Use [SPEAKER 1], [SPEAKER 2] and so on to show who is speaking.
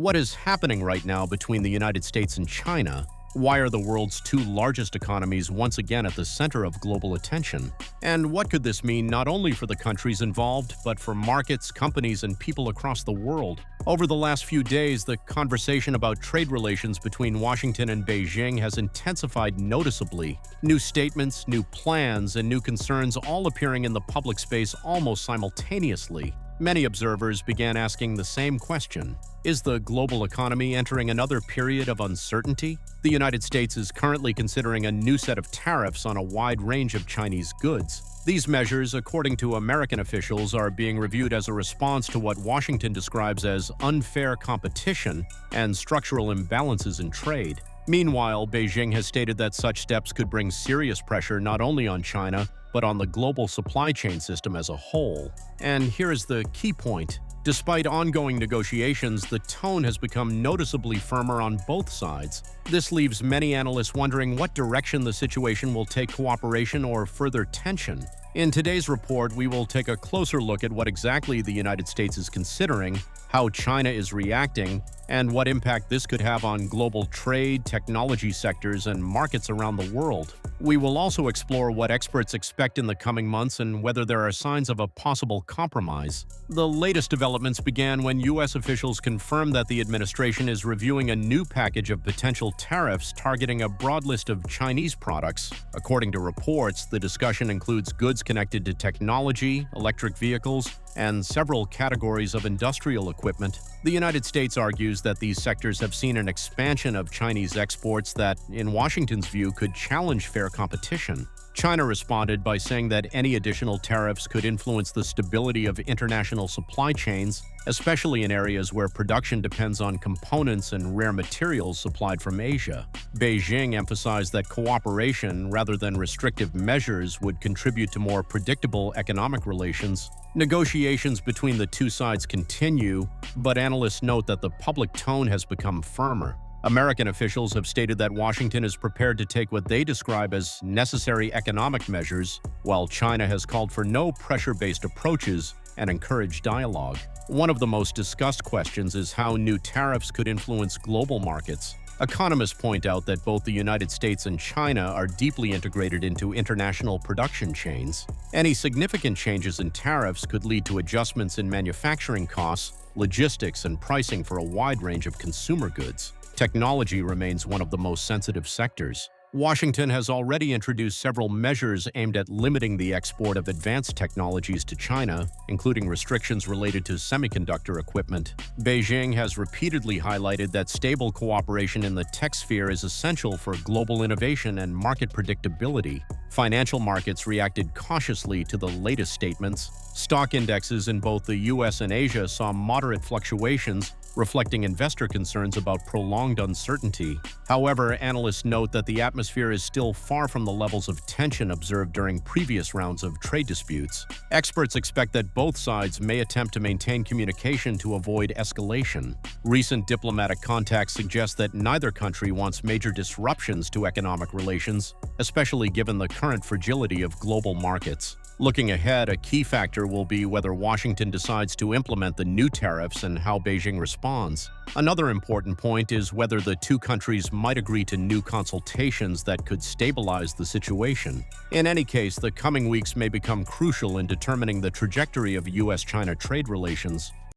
[SPEAKER 1] What is happening right now between the United States and China? Why are the world's two largest economies once again at the center of global attention? And what could this mean not only for the countries involved, but for markets, companies, and people across the world? Over the last few days, the conversation about trade relations between Washington and Beijing has intensified noticeably. New statements, new plans, and new concerns all appearing in the public space almost simultaneously. Many observers began asking the same question. Is the global economy entering another period of uncertainty? The United States is currently considering a new set of tariffs on a wide range of Chinese goods. These measures, according to American officials, are being reviewed as a response to what Washington describes as unfair competition and structural imbalances in trade. Meanwhile, Beijing has stated that such steps could bring serious pressure not only on China, but on the global supply chain system as a whole. And here is the key point. Despite ongoing negotiations, the tone has become noticeably firmer on both sides. This leaves many analysts wondering what direction the situation will take cooperation or further tension. In today's report, we will take a closer look at what exactly the United States is considering, how China is reacting, and what impact this could have on global trade, technology sectors, and markets around the world. We will also explore what experts expect in the coming months and whether there are signs of a possible compromise. The latest developments began when U.S. officials confirmed that the administration is reviewing a new package of potential tariffs targeting a broad list of Chinese products. According to reports, the discussion includes goods connected to technology, electric vehicles, and several categories of industrial equipment. The United States argues that these sectors have seen an expansion of Chinese exports that, in Washington's view, could challenge fair competition. China responded by saying that any additional tariffs could influence the stability of international supply chains, especially in areas where production depends on components and rare materials supplied from Asia. Beijing emphasized that cooperation rather than restrictive measures would contribute to more predictable economic relations. Negotiations between the two sides continue, but analysts note that the public tone has become firmer. American officials have stated that Washington is prepared to take what they describe as necessary economic measures, while China has called for no pressure-based approaches and encouraged dialogue. One of the most discussed questions is how new tariffs could influence global markets. Economists point out that both the United States and China are deeply integrated into international production chains. Any significant changes in tariffs could lead to adjustments in manufacturing costs, logistics, and pricing for a wide range of consumer goods. Technology remains one of the most sensitive sectors. Washington has already introduced several measures aimed at limiting the export of advanced technologies to China, including restrictions related to semiconductor equipment. Beijing has repeatedly highlighted that stable cooperation in the tech sphere is essential for global innovation and market predictability. Financial markets reacted cautiously to the latest statements. Stock indexes in both the US and Asia saw moderate fluctuations, reflecting investor concerns about prolonged uncertainty. However, analysts note that the atmosphere is still far from the levels of tension observed during previous rounds of trade disputes. Experts expect that both sides may attempt to maintain communication to avoid escalation. Recent diplomatic contacts suggest that neither country wants major disruptions to economic relations, especially given the current fragility of global markets. Looking ahead, a key factor will be whether Washington decides to implement the new tariffs and how Beijing responds. Another important point is whether the two countries might agree to new consultations that could stabilize the situation. In any case, the coming weeks may become crucial in determining the trajectory of U.S.-China trade relations.